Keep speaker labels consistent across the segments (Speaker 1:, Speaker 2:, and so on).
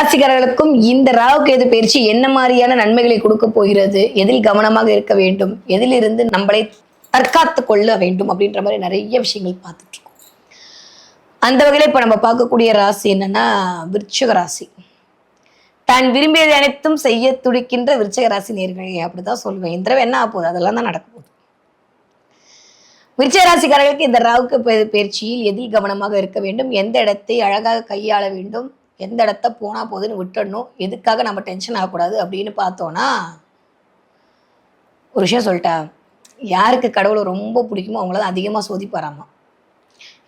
Speaker 1: ராசிக்காரர்களுக்கும் இந்த ராகு கேது பயிற்சி என்ன மாதிரியான நன்மைகளை கொடுக்க போகிறது, எதில் கவனமாக இருக்க வேண்டும், எதிலிருந்து நம்மளை தற்காத்து கொள்ள வேண்டும் அப்படின்ற மாதிரி நிறைய விஷயங்கள் பார்த்துட்டு இருக்கோம். அந்த வகையில் இப்ப நம்ம பார்க்கக்கூடிய ராசி என்னன்னா விருச்சிக ராசி. தான் விரும்பியதை அனைத்தும் செய்ய துடிக்கின்ற விருச்சிக ராசி நேர்களே அப்படிதான் சொல்லுவேன். இந்த தடவை என்ன ஆக போகுது, அதெல்லாம் தான் நடக்க போகுது. விருச்சிக ராசிக்காரர்களுக்கு இந்த ராகு பயிற்சியில் எதில் கவனமாக இருக்க வேண்டும், எந்த இடத்தை அழகாக கையாள வேண்டும், எந்த இடத்த போனா போதுன்னு விட்டுடணும், எதுக்காக நம்ம டென்ஷன் ஆகக்கூடாது அப்படின்னு பார்த்தோன்னா, ஒரு விஷயம் சொல்லிட்டா, யாருக்கு கடவுளை ரொம்ப பிடிக்குமோ அவங்கள தான் அதிகமாக சோதிப்பாராமா.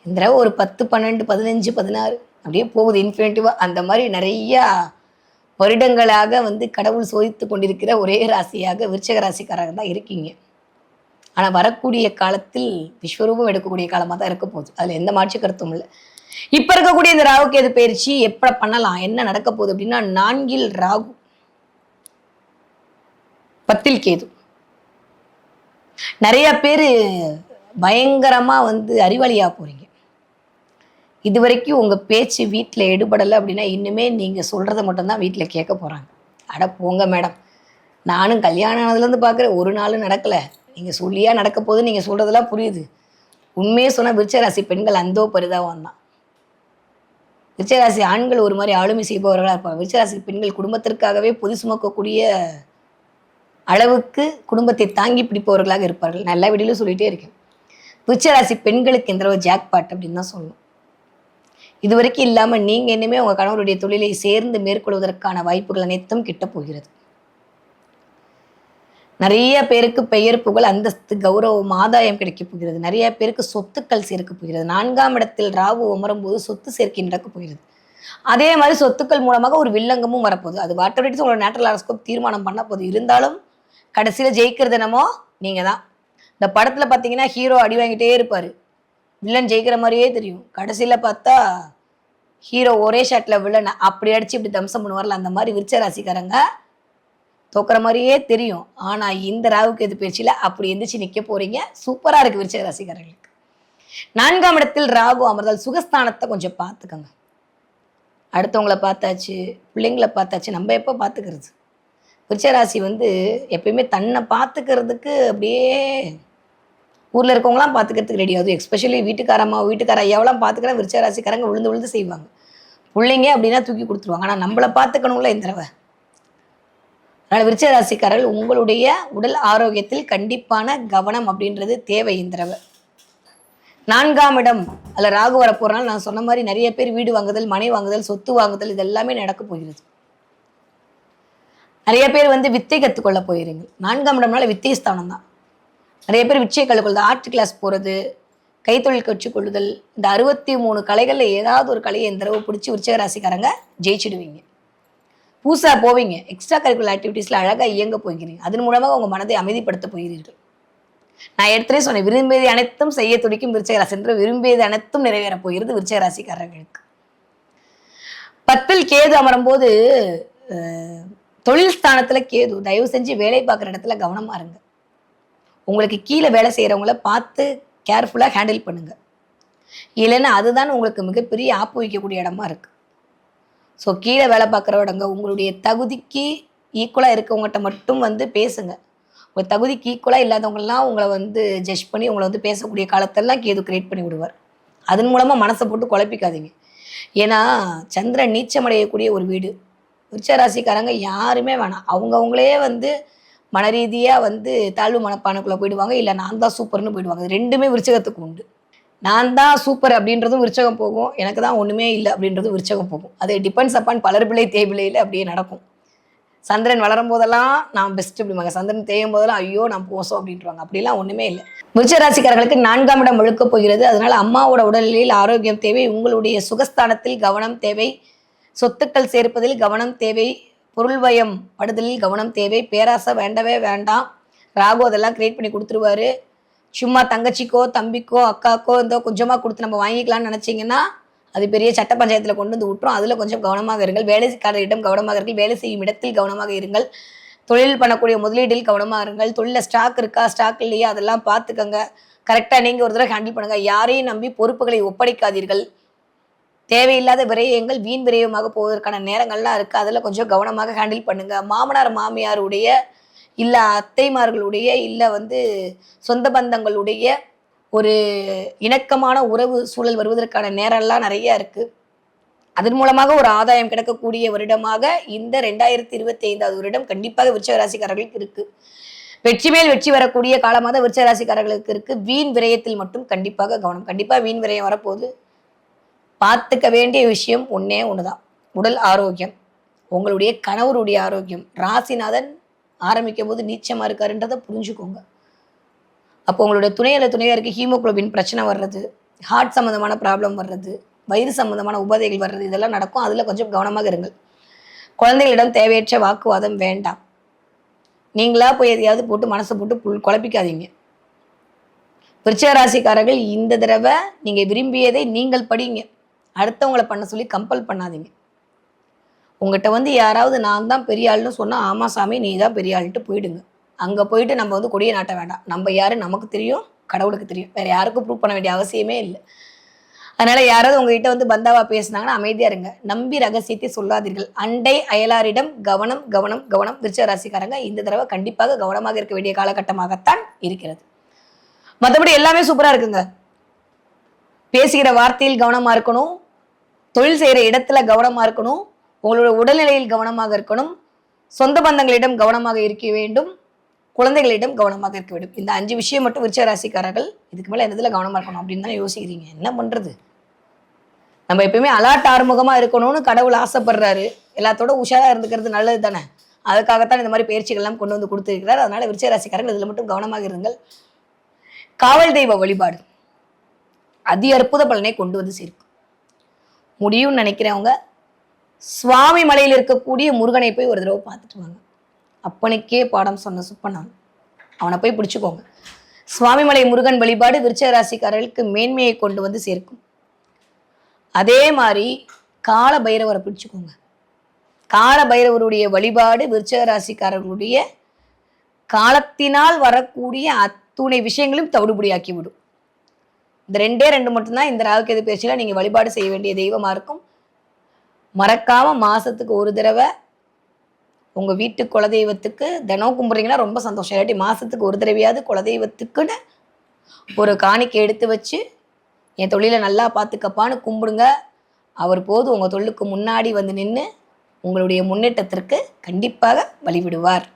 Speaker 1: இந்த தடவை ஒரு 10, 12, 15, 16 அப்படியே போகுது இன்ஃபினிட்டிவா. அந்த மாதிரி நிறையா வருடங்களாக கடவுள் சோதித்து கொண்டிருக்கிற ஒரே ராசியாக விருச்சிக ராசிக்காரங்க தான் இருக்கீங்க. ஆனால் வரக்கூடிய காலத்தில் விஸ்வரூபம் எடுக்கக்கூடிய காலமாக தான் இருக்க போகுது. அதில் எந்த மாற்று கருத்தும் இல்லை. இப்ப இருக்கக்கூடிய இந்த ராகு கேது பயிற்சி எப்ப பண்ணலாம், என்ன நடக்க போகுது அப்படின்னா, 4 ராகு 10 கேது. நிறைய பேரு பயங்கரமா அறிவாளியா போறீங்க. இது வரைக்கும் உங்க பேச்சு வீட்டில் எடுபடலை அப்படின்னா இன்னுமே நீங்க சொல்றதை மட்டும்தான் வீட்டில் கேட்க போறாங்க. அட போங்க மேடம், நானும் கல்யாணம் ஆனதுலேருந்து பார்க்குறேன், ஒரு நாளும் நடக்கலை. நீங்க சொல்லியா நடக்க போது, நீங்க சொல்றதெல்லாம் புரியுது. உண்மையே சொன்னா விருச்சிக ராசி பெண்கள் அந்தோ பரிதாபம் தான். விருச்சிகராசி ஆண்கள் ஒரு மாதிரி ஆளுமை செய்பவர்களாக இருப்பாங்க. விருச்சிகராசி பெண்கள் குடும்பத்திற்காகவே பொதி சுமக்கக்கூடிய அளவுக்கு குடும்பத்தை தாங்கி பிடிப்பவர்களாக இருப்பார்கள். நல்ல வீடியோவில் சொல்லிகிட்டே இருக்கேன். விருச்சிகராசி பெண்களுக்கு இந்த ஒரு ஜாக்பாட் அப்படின்னு தான் சொல்லணும். இது வரைக்கும் இல்லாமல் நீங்கள் இனிமேல் உங்கள் கணவருடைய தொழிலை சேர்ந்து மேற்கொள்வதற்கான வாய்ப்புகள் அனைத்தும் கிட்ட போகிறது. நிறைய பேருக்கு பெயர் புகழ் அந்தஸ்து கௌரவம் ஆதாயம் கிடைக்க போகிறது. நிறைய பேருக்கு சொத்துக்கள் சேர்க்க போகிறது. 4ஆம் இடத்தில் ராகு அமரும் போது சொத்து சேர்க்கை நடக்க போகிறது. அதே மாதிரி சொத்துக்கள் மூலமாக ஒரு வில்லங்கமும் வரப்போகுது. அது வாட்டர் உங்களோட நேச்சுரல் ஹாரோஸ்கோப் தீர்மானம் பண்ண போகுது. இருந்தாலும் கடைசியில் ஜெயிக்கிறது என்னமோ நீங்கள் தான். இந்த படத்தில் பார்த்தீங்கன்னா ஹீரோ அடி வாங்கிட்டே இருப்பார், வில்லன் ஜெயிக்கிற மாதிரியே தெரியும். கடைசியில் பார்த்தா ஹீரோ ஒரே ஷாட்டில் வில்லன் அப்படி அடிச்சு இப்படி தம்சம் பண்ணுவார்ல, அந்த மாதிரி விருச்சிக ராசிக்காரங்க தோக்குற மாதிரியே தெரியும். ஆனால் இந்த ராகு கேது பயிற்சியில் அப்படி எந்திரிச்சு நிற்க போறீங்க. சூப்பராக இருக்குது விருச்சிக ராசிக்காரர்களுக்கு. 4ஆம் இடத்தில் ராகு அமர்ந்தால் சுகஸ்தானத்தை கொஞ்சம் பார்த்துக்கோங்க. அடுத்தவங்களை பார்த்தாச்சு, பிள்ளைங்களை பார்த்தாச்சு, நம்ம எப்போ பார்த்துக்கிறது? விருச்சிக ராசி எப்பயுமே தன்னை பார்த்துக்கிறதுக்கு அப்படியே ஊரில் இருக்கவங்களாம் பார்த்துக்கிறதுக்கு ரெடி ஆகுது. எஸ்பெஷலி வீட்டுக்காரம்மா வீட்டுக்கார ஐயாவெல்லாம் பார்த்துக்கிற விருச்சிக ராசிக்காரங்க விழுந்து விழுந்து செய்வாங்க. பிள்ளைங்க அப்படின்னா தூக்கி கொடுத்துருவாங்க. ஆனால் நம்மளை பார்த்துக்கணுங்களா இந்த தடவை. அதனால் விருச்சிக ராசிக்காரர்கள் உங்களுடைய உடல் ஆரோக்கியத்தில் கண்டிப்பான கவனம் அப்படின்றது தேவை. இந்த தடவை 4ஆம் இடம் அதில் ராகு வரப்போறனால நான் சொன்ன மாதிரி நிறைய பேர் வீடு வாங்குதல், மனை வாங்குதல், சொத்து வாங்குதல் இதெல்லாமே நடக்க போகிறது. நிறைய பேர் வித்தை கற்றுக்கொள்ள போயிருங்க. 4ஆம் இடம்னால வித்தை ஸ்தானம் தான். நிறைய பேர் விச்சை கற்றுக்கொள்ளுது, ஆர்ட் கிளாஸ் போகிறது, கைத்தொழில் கற்றுக்கொள்ளுதல், இந்த 63 கலைகளில் ஏதாவது ஒரு கலையை இந்த தடவை பிடிச்சி விருச்சிக ராசிக்காரங்க ஜெயிச்சிடுவீங்க. புதுசாக போவீங்க, எக்ஸ்ட்ரா கரிக்குலர் ஆக்டிவிட்டீஸில் அழகாக இயங்க போகிறீங்க. அதன் மூலமாக உங்கள் மனதை அமைதிப்படுத்த போகிறீர்கள். நான் எடுத்துகிட்டே சொன்னேன், விரும்பியது அனைத்தும் செய்ய துடிக்கும் விருச்சிக ராசி என்று விரும்பியது அனைத்தும் நிறைவேறப் போகிறது விருச்சிக ராசிக்காரர்களுக்கு. 10 கேது அமரும் போது தொழில் ஸ்தானத்தில் கேது. தயவு செஞ்சு வேலை பார்க்குற இடத்துல கவனமாக இருங்க. உங்களுக்கு கீழே வேலை செய்கிறவங்கள பார்த்து கேர்ஃபுல்லாக ஹேண்டில் பண்ணுங்க. இல்லைன்னா அதுதான் உங்களுக்கு மிகப்பெரிய ஆப்பு வைக்கக்கூடிய இடமா இருக்குது. ஸோ கீழே வேலை பார்க்குறவங்க உங்களுடைய தகுதிக்கு ஈக்குவலாக இருக்கவங்ககிட்ட மட்டும் பேசுங்க. உங்கள் தகுதிக்கு ஈக்குவலாக இல்லாதவங்கலாம் உங்களை ஜட்ஜ் பண்ணி உங்களை பேசக்கூடிய காலத்தெல்லாம் கேது கிரியேட் பண்ணி விடுவார். அதன் மூலமாக மனசை போட்டு குழப்பிக்காதீங்க. ஏன்னா சந்திரன் நீச்சமடையக்கூடிய ஒரு வீடு. விருச்சிக ராசிக்காரங்க யாருமே வேணாம், அவங்களே மன ரீதியாக தாழ்வு மனப்பானுக்குள்ளே போயிடுவாங்க. இல்லை நான் தான் சூப்பர்னு போயிடுவாங்க. ரெண்டுமே விருச்சிகத்துக்கு உண்டு. நான் தான் சூப்பர் அப்படின்றதும் விருச்சகம் போகும், எனக்கு தான் ஒன்றுமே இல்லை அப்படின்றதும் விருச்சகம் போகும். அது டிபெண்ட்ஸ் அப்பான் பலர் பிள்ளை தேய்பிள்ளையில் அப்படியே நடக்கும். சந்திரன் வளரும் போதெல்லாம் நான் பெஸ்ட் அப்படிம்பாங்க, சந்திரன் தேயும் போதெல்லாம் ஐயோ நான் போசோம் அப்படின்றாங்க. அப்படிலாம் ஒன்றுமே இல்லை. விருச்சிக ராசிக்காரர்களுக்கு 4ஆம் இடம் முழுக்க போகிறது. அதனால் அம்மாவோட உடல்நிலையில் ஆரோக்கியம் தேவை. உங்களுடைய சுகஸ்தானத்தில் கவனம் தேவை. சொத்துக்கள் சேர்ப்பதில் கவனம் தேவை. பொருள் வயம் படுதலில் கவனம் தேவை. பேராசை வேண்டவே வேண்டாம். ராகு அதெல்லாம் கிரியேட் பண்ணி கொடுத்துருவாரு. சும்மா தங்கச்சிக்கோ தம்பிக்கோ அக்காக்கோ கொஞ்சமாக கொடுத்து நம்ம வாங்கிக்கலாம்னு நினச்சிங்கன்னா அது பெரிய சட்ட பஞ்சாயத்தில் கொண்டு விட்டுரும். அதில் கொஞ்சம் கவனமாக இருங்கள். வேலைக்காரரிடம் கவனமாக இருங்கள். வேலை செய்யும் இடத்தில் கவனமாக இருங்கள். தொழில் பண்ணக்கூடிய முதலீட்டில் கவனமாக இருங்கள். தொழிலில் ஸ்டாக் இருக்கா ஸ்டாக் இல்லையா அதெல்லாம் பார்த்துக்கங்க. கரெக்டாக நீங்கள் ஒரு தடவை ஹேண்டில் பண்ணுங்கள். யாரையும் நம்பி பொறுப்புகளை ஒப்படைக்காதீர்கள். தேவையில்லாத விரயங்கள் வீண் விரயமாக போவதற்கான நேரங்கள்லாம் இருக்குது. அதில் கொஞ்சம் கவனமாக ஹேண்டில் பண்ணுங்கள். மாமனார் மாமியாருடைய இல்லை அத்தைமார்களுடைய இல்லை சொந்த பந்தங்களுடைய ஒரு இணக்கமான உறவு சூழல் வருவதற்கான நேரம்லாம் நிறைய இருக்குது. அதன் மூலமாக ஒரு ஆதாயம் கிடைக்கக்கூடிய வருடமாக இந்த 2025வது வருடம் கண்டிப்பாக விருச்சிக ராசிக்காரர்களுக்கு இருக்கு. வெற்றி மேல் வெற்றி வரக்கூடிய காலமாக விருச்சிக ராசிக்காரர்களுக்கு இருக்கு. வீண் விரயத்தில் மட்டும் கண்டிப்பாக கவனம். கண்டிப்பாக வீண் விரயம் வரப்போகுது. பார்த்துக்க வேண்டிய விஷயம் ஒன்னே ஒண்ணுதான், உடல் ஆரோக்கியம், உங்களுடைய கணவருடைய ஆரோக்கியம். ராசிநாதன் ஆரம்பிக்கும் போது நீச்சமா இருக்காருன்றதை புரிஞ்சுக்கோங்க. அப்போ உங்களுடைய துணையாருக்கு ஹீமோகுளோபின் பிரச்சனை வர்றது, ஹார்ட் சம்மந்தமான ப்ராப்ளம் வர்றது, வயிறு சம்பந்தமான உபாதைகள் வர்றது, இதெல்லாம் நடக்கும். அதில் கொஞ்சம் கவனமாக இருங்கள். குழந்தைகளிடம் தேவையற்ற வாக்குவாதம் வேண்டாம். நீங்களா போய் எதையாவது போட்டு மனசை போட்டு குழப்பிக்காதீங்க. விருச்சிக ராசிக்காரர்கள் இந்த தடவை நீங்கள் விரும்பியதை நீங்கள் படிங்க. அடுத்தவங்களை பண்ண சொல்லி கம்பல் பண்ணாதீங்க. உங்கள்கிட்ட யாராவது நான் தான் பெரிய ஆள்னு சொன்னால், ஆமா சாமி நீ தான் பெரிய ஆள்ட்டு போயிடுங்க. அங்கே போயிட்டு நம்ம கொடியை நாட்ட வேண்டாம். நம்ம யாரு நமக்கு தெரியும், கடவுளுக்கு தெரியும். வேறு யாருக்கும் ப்ரூவ் பண்ண வேண்டிய அவசியமே இல்லை. அதனால யாராவது உங்ககிட்ட பந்தாவா பேசினாங்கன்னா அமைதியா இருங்க. நம்பி ரகசியத்தை சொல்லாதீர்கள். அண்டை அயலாரிடம் கவனம் கவனம் கவனம். விருச்சிக ராசிக்காரங்க இந்த தடவை கண்டிப்பாக கவனமாக இருக்க வேண்டிய காலகட்டமாகத்தான் இருக்கிறது. மற்றபடி எல்லாமே சூப்பரா இருக்குங்க. பேசுகிற வார்த்தையில் கவனமா இருக்கணும், தொழில் செய்யற இடத்துல கவனமா இருக்கணும், உங்களோட உடல்நிலையில் கவனமாக இருக்கணும், சொந்த பந்தங்களிடம் கவனமாக இருக்க வேண்டும், குழந்தைகளிடம் கவனமாக இருக்க வேண்டும். இந்த 5 விஷயம் மட்டும் விருச்சிக ராசிக்காரர்கள் இதுக்கு மேலே என்னதுல கவனமாக இருக்கணும் அப்படின்னு தான் யோசிக்கிறீங்க. என்ன பண்ணுறது? நம்ம எப்பயுமே அலாட் ஆறுமுகமா இருக்கணும்னு கடவுள் ஆசைப்படுறாரு. எல்லாத்தோட உஷாராக இருந்துக்கிறது நல்லது தானே. அதுக்காகத்தான் இந்த மாதிரி பயிற்சிகள்லாம் கொண்டு கொடுத்துருக்கிறார். அதனால விருச்சிக ராசிக்காரர்கள் இதில் மட்டும் கவனமாக இருங்கள். காவல் தெய்வ வழிபாடு அதி அற்புத பலனை கொண்டு சேர்க்கும். முடியும்னு நினைக்கிறவங்க சுவாமி மலையில் இருக்கக்கூடிய முருகனை போய் ஒரு தடவை பார்த்துட்டு வாங்க. அப்பனுக்கே பாடம் சொன்ன சுப்பனான், அவனை போய் பிடிச்சுக்கோங்க. சுவாமிமலை முருகன் வழிபாடு விருச்சிக ராசிக்காரர்களுக்கு மேன்மையை கொண்டு சேர்க்கும். அதே மாதிரி கால பைரவரை பிடிச்சுக்கோங்க. கால பைரவருடைய வழிபாடு விருச்சிக ராசிக்காரர்களுடைய காலத்தினால் வரக்கூடிய அத்துணை விஷயங்களும் தவிடுபடியாக்கி விடும். இந்த 2 மட்டும்தான் இந்த ராகுகேது பயிற்சியில நீங்க வழிபாடு செய்ய வேண்டிய தெய்வமா இருக்கும். மறக்காம மாசத்துக்கு ஒரு தடவை உங்க வீட்டு குலதெய்வத்துக்கு தினம் கும்பிட்றீங்கன்னா ரொம்ப சந்தோஷம். இல்லாட்டி மாசத்துக்கு ஒரு தடவையாவது குலதெய்வத்துக்குன்னு ஒரு காணிக்கை எடுத்து வச்சு என் தொழிலை நல்லா பார்த்துக்கப்பான்னு கும்பிடுங்க. அவர் போது உங்க தொழிலுக்கு முன்னாடி நின்று உங்களுடைய முன்னேற்றத்திற்கு கண்டிப்பாக வழிவிடுவார்.